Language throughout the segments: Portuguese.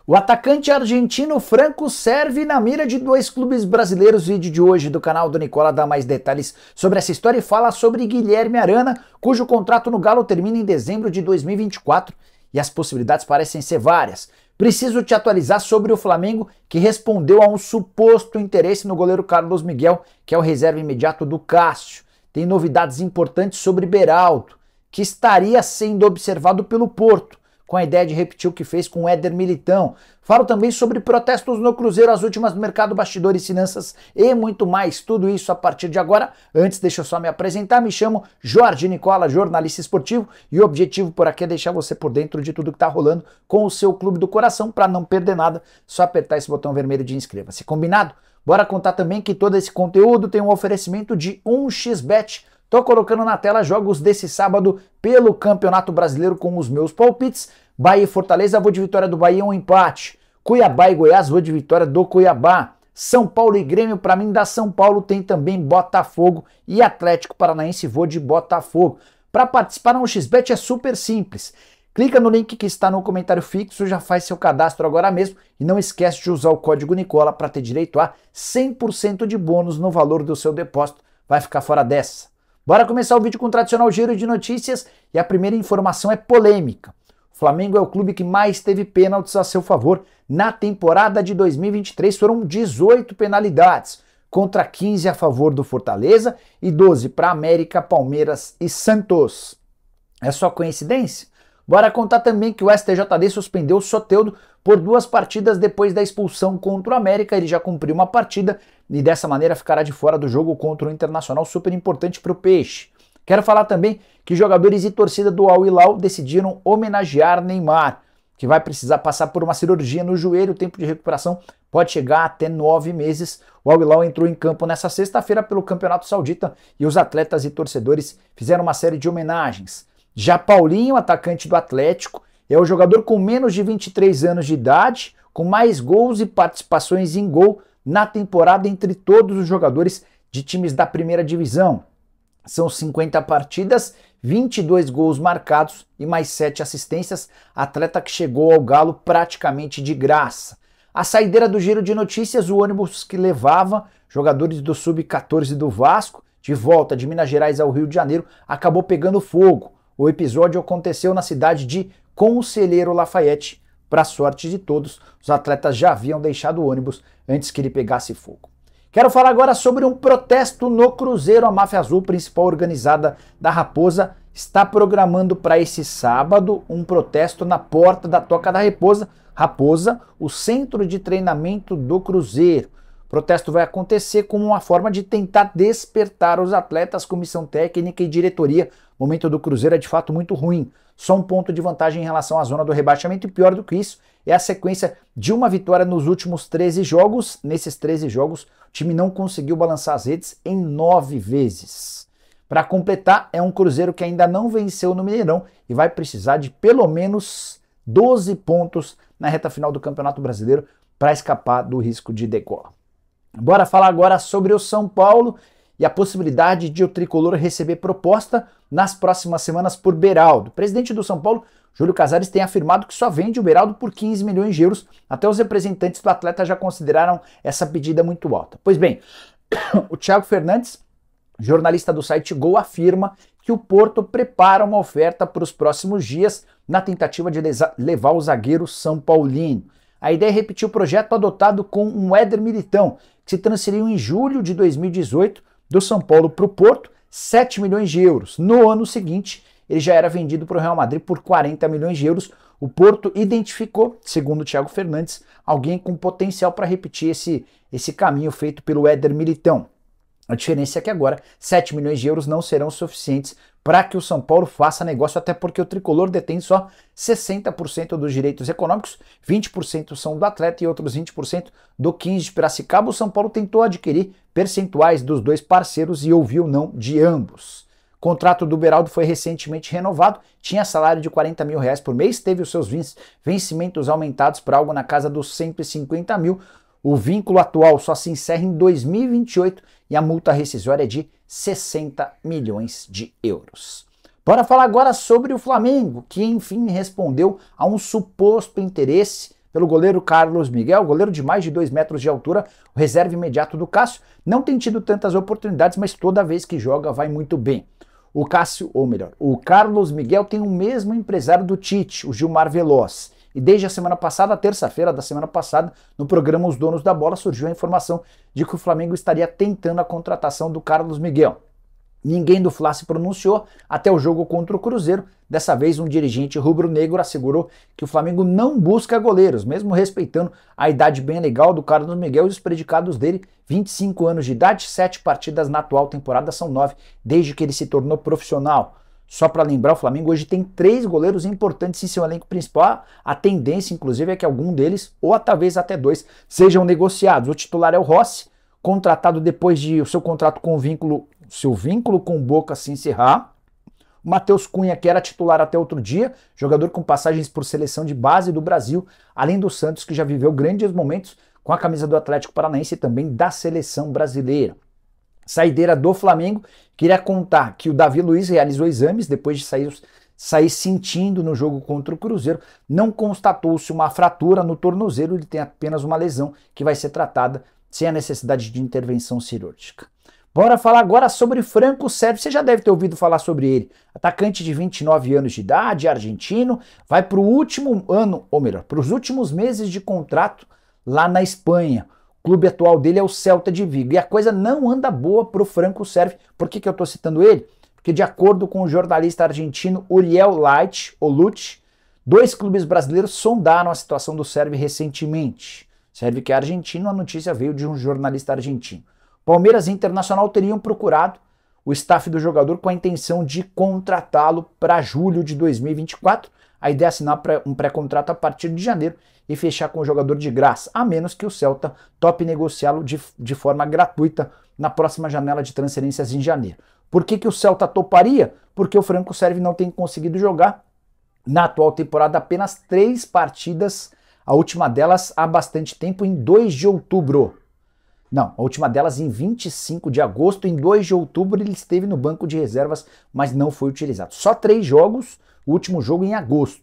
O atacante argentino Franco serve na mira de dois clubes brasileiros. Vídeo de hoje do canal do Nicola dá mais detalhes sobre essa história e fala sobre Guilherme Arana, cujo contrato no Galo termina em dezembro de 2024 e as possibilidades parecem ser várias. Preciso te atualizar sobre o Flamengo, que respondeu a um suposto interesse no goleiro Carlos Miguel, que é o reserva imediato do Cássio. Tem novidades importantes sobre Beraldo, que estaria sendo observado pelo Porto, com a ideia de repetir o que fez com o Éder Militão. Falo também sobre protestos no Cruzeiro, as últimas do mercado, bastidores, finanças e muito mais. Tudo isso a partir de agora. Antes, deixa eu só me apresentar. Me chamo Jorge Nicola, jornalista esportivo, e o objetivo por aqui é deixar você por dentro de tudo que tá rolando com o seu clube do coração. Para não perder nada, só apertar esse botão vermelho de inscreva-se. Combinado? Bora contar também que todo esse conteúdo tem um oferecimento de 1xBet. Tô colocando na tela jogos desse sábado pelo Campeonato Brasileiro com os meus palpites. Bahia e Fortaleza, vou de vitória do Bahia, um empate. Cuiabá e Goiás, vou de vitória do Cuiabá. São Paulo e Grêmio, para mim, da São Paulo. Tem também Botafogo e Atlético Paranaense, vou de Botafogo. Para participar no 1xBet é super simples. Clica no link que está no comentário fixo, já faz seu cadastro agora mesmo e não esquece de usar o código Nicola para ter direito a 100% de bônus no valor do seu depósito. Vai ficar fora dessa. Bora começar o vídeo com o tradicional giro de notícias e a primeira informação é polêmica. O Flamengo é o clube que mais teve pênaltis a seu favor na temporada de 2023. Foram 18 penalidades, contra 15 a favor do Fortaleza e 12 para América, Palmeiras e Santos. É só coincidência? Bora contar também que o STJD suspendeu o Soteldo por 2 partidas depois da expulsão contra o América. Ele já cumpriu uma partida e dessa maneira ficará de fora do jogo contra o Internacional, super importante para o Peixe. Quero falar também que jogadores e torcida do Al Hilal decidiram homenagear Neymar, que vai precisar passar por uma cirurgia no joelho. O tempo de recuperação pode chegar até 9 meses. O Al Hilal entrou em campo nessa sexta-feira pelo Campeonato Saudita e os atletas e torcedores fizeram uma série de homenagens. Já Paulinho, atacante do Atlético, é o jogador com menos de 23 anos de idade, com mais gols e participações em gol na temporada entre todos os jogadores de times da primeira divisão. São 50 partidas, 22 gols marcados e mais 7 assistências, atleta que chegou ao Galo praticamente de graça. A saideira do giro de notícias, o ônibus que levava jogadores do Sub-14 do Vasco, de volta de Minas Gerais ao Rio de Janeiro, acabou pegando fogo. O episódio aconteceu na cidade de Conselheiro Lafayette. Para sorte de todos, os atletas já haviam deixado o ônibus antes que ele pegasse fogo. Quero falar agora sobre um protesto no Cruzeiro. A Máfia Azul, principal organizada da Raposa, está programando para esse sábado um protesto na porta da Toca da Raposa, o centro de treinamento do Cruzeiro. O protesto vai acontecer como uma forma de tentar despertar os atletas, comissão técnica e diretoria. O momento do Cruzeiro é de fato muito ruim. Só um ponto de vantagem em relação à zona do rebaixamento, e pior do que isso é a sequência de uma vitória nos últimos 13 jogos. Nesses 13 jogos, o time não conseguiu balançar as redes em 9 vezes. Para completar, é um Cruzeiro que ainda não venceu no Mineirão e vai precisar de pelo menos 12 pontos na reta final do Campeonato Brasileiro para escapar do risco de degola. Bora falar agora sobre o São Paulo e a possibilidade de o tricolor receber proposta nas próximas semanas por Beraldo. O presidente do São Paulo, Júlio Casares, tem afirmado que só vende o Beraldo por 15 milhões de euros. Até os representantes do atleta já consideraram essa pedida muito alta. Pois bem, o Thiago Fernandes, jornalista do site Gol, afirma que o Porto prepara uma oferta para os próximos dias na tentativa de levar o zagueiro São Paulino. A ideia é repetir o projeto adotado com um Éder Militão, que se transferiu em julho de 2018 do São Paulo para o Porto, 7 milhões de euros. No ano seguinte, ele já era vendido para o Real Madrid por 40 milhões de euros. O Porto identificou, segundo o Thiago Fernandes, alguém com potencial para repetir esse caminho feito pelo Éder Militão. A diferença é que agora 7 milhões de euros não serão suficientes para que o São Paulo faça negócio, até porque o tricolor detém só 60% dos direitos econômicos, 20% são do atleta e outros 20% do 15 de Piracicaba. O São Paulo tentou adquirir percentuais dos dois parceiros e ouviu não de ambos. O contrato do Beraldo foi recentemente renovado, tinha salário de 40 mil reais por mês, teve os seus vencimentos aumentados para algo na casa dos 150 mil. O vínculo atual só se encerra em 2028 e a multa rescisória é de 60 milhões de euros. Bora falar agora sobre o Flamengo, que enfim respondeu a um suposto interesse pelo goleiro Carlos Miguel, goleiro de mais de 2 metros de altura, o reserva imediato do Cássio. Não tem tido tantas oportunidades, mas toda vez que joga vai muito bem. O Cássio, ou melhor, o Carlos Miguel tem o mesmo empresário do Tite, o Gilmar Veloz. E desde a semana passada, terça-feira da semana passada, no programa Os Donos da Bola, surgiu a informação de que o Flamengo estaria tentando a contratação do Carlos Miguel. Ninguém do Fla se pronunciou até o jogo contra o Cruzeiro. Dessa vez, um dirigente rubro-negro assegurou que o Flamengo não busca goleiros, mesmo respeitando a idade bem legal do Carlos Miguel e os predicados dele, 25 anos de idade, 7 partidas na atual temporada, são 9 desde que ele se tornou profissional. Só para lembrar, o Flamengo hoje tem 3 goleiros importantes em seu elenco principal. A tendência, inclusive, é que algum deles, ou talvez até 2, sejam negociados. O titular é o Rossi, contratado depois de o seu contrato com seu vínculo com o Boca se encerrar. O Matheus Cunha, que era titular até outro dia, jogador com passagens por seleção de base do Brasil, além do Santos, que já viveu grandes momentos com a camisa do Atlético Paranaense e também da seleção brasileira. Saideira do Flamengo, queria contar que o Davi Luiz realizou exames depois de sair sentindo no jogo contra o Cruzeiro. Não constatou-se uma fratura no tornozelo, ele tem apenas uma lesão que vai ser tratada sem a necessidade de intervenção cirúrgica. Bora falar agora sobre Franco Servi. Você já deve ter ouvido falar sobre ele. Atacante de 29 anos de idade, argentino, vai para o último ano, ou melhor, para os últimos meses de contrato lá na Espanha. O clube atual dele é o Celta de Vigo. E a coisa não anda boa para o Franco Servi. Por que eu estou citando ele? Porque de acordo com o jornalista argentino Uriel Lute, 2 clubes brasileiros sondaram a situação do Servi recentemente. Servi que é argentino, a notícia veio de um jornalista argentino. Palmeiras e Internacional teriam procurado o staff do jogador com a intenção de contratá-lo para julho de 2024. A ideia é assinar um pré-contrato a partir de janeiro e fechar com o jogador de graça, a menos que o Celta tope negociá-lo de forma gratuita na próxima janela de transferências em janeiro. Por que o Celta toparia? Porque o Franco Servi não tem conseguido jogar na atual temporada apenas 3 partidas, a última delas há bastante tempo, em 2 de outubro. Não, a última delas em 25 de agosto, em 2 de outubro ele esteve no banco de reservas, mas não foi utilizado. Só 3 jogos, o último jogo em agosto.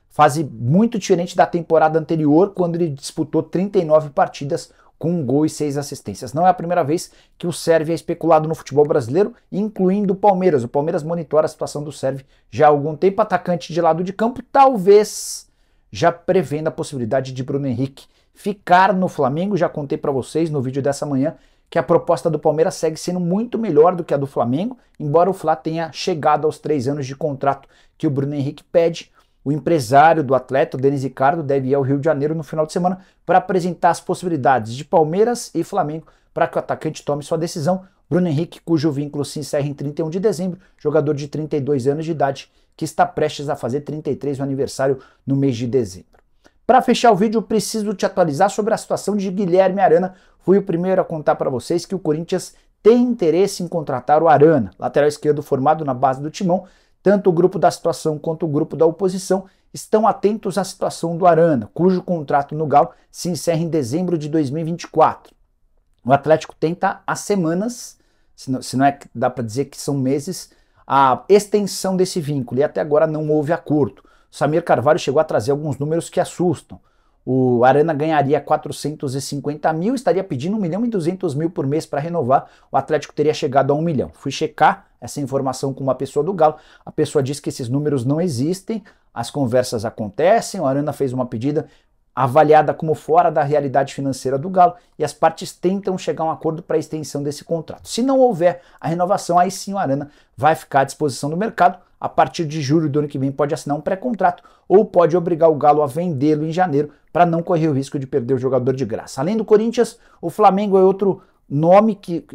Fase muito diferente da temporada anterior, quando ele disputou 39 partidas com 1 gol e 6 assistências. Não é a primeira vez que o Servi é especulado no futebol brasileiro, incluindo o Palmeiras. O Palmeiras monitora a situação do Servi já há algum tempo. Atacante de lado de campo, talvez já prevendo a possibilidade de Bruno Henrique ficar no Flamengo. Já contei para vocês no vídeo dessa manhã que a proposta do Palmeiras segue sendo muito melhor do que a do Flamengo, embora o Fla tenha chegado aos 3 anos de contrato que o Bruno Henrique pede. O empresário do atleta, o Denis Ricardo, deve ir ao Rio de Janeiro no final de semana para apresentar as possibilidades de Palmeiras e Flamengo para que o atacante tome sua decisão. Bruno Henrique, cujo vínculo se encerra em 31 de dezembro, jogador de 32 anos de idade, que está prestes a fazer 33 no aniversário no mês de dezembro. Para fechar o vídeo, eu preciso te atualizar sobre a situação de Guilherme Arana. Fui o primeiro a contar para vocês que o Corinthians tem interesse em contratar o Arana, lateral esquerdo formado na base do Timão. Tanto o grupo da situação quanto o grupo da oposição estão atentos à situação do Arana, cujo contrato no Galo se encerra em dezembro de 2024. O Atlético tenta há semanas, se não é que dá para dizer que são meses, a extensão desse vínculo e até agora não houve acordo. O Samir Carvalho chegou a trazer alguns números que assustam. O Arana ganharia 450 mil, estaria pedindo 1.200.000 por mês para renovar. O Atlético teria chegado a 1 milhão. Fui checar essa informação com uma pessoa do Galo. A pessoa disse que esses números não existem, as conversas acontecem. O Arana fez uma pedida avaliada como fora da realidade financeira do Galo e as partes tentam chegar a um acordo para a extensão desse contrato. Se não houver a renovação, aí sim o Arana vai ficar à disposição do mercado. A partir de julho do ano que vem pode assinar um pré-contrato ou pode obrigar o Galo a vendê-lo em janeiro para não correr o risco de perder o jogador de graça. Além do Corinthians, o Flamengo é outro nome que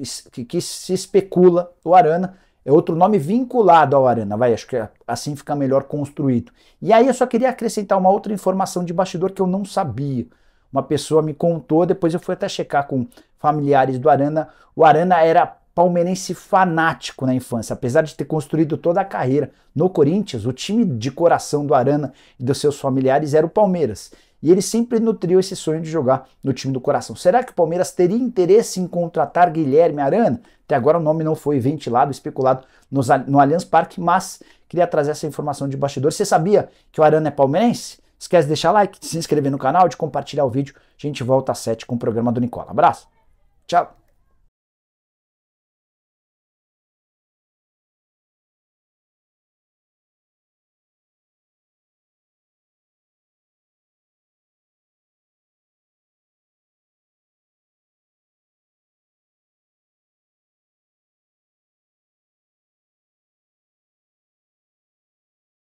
se especula, o Arana, é outro nome vinculado ao Arana, acho que assim fica melhor construído. E aí eu só queria acrescentar uma outra informação de bastidor que eu não sabia. Uma pessoa me contou, depois eu fui até checar com familiares do Arana. O Arana era palmeirense fanático na infância, apesar de ter construído toda a carreira no Corinthians, o time de coração do Arana e dos seus familiares era o Palmeiras. E ele sempre nutriu esse sonho de jogar no time do coração. Será que o Palmeiras teria interesse em contratar Guilherme Arana? Até agora o nome não foi ventilado, especulado no Allianz Parque, mas queria trazer essa informação de bastidor. Você sabia que o Arana é palmeirense? Esquece de deixar like, de se inscrever no canal, de compartilhar o vídeo. A gente volta às 7 com o programa do Nicola. Abraço. Tchau.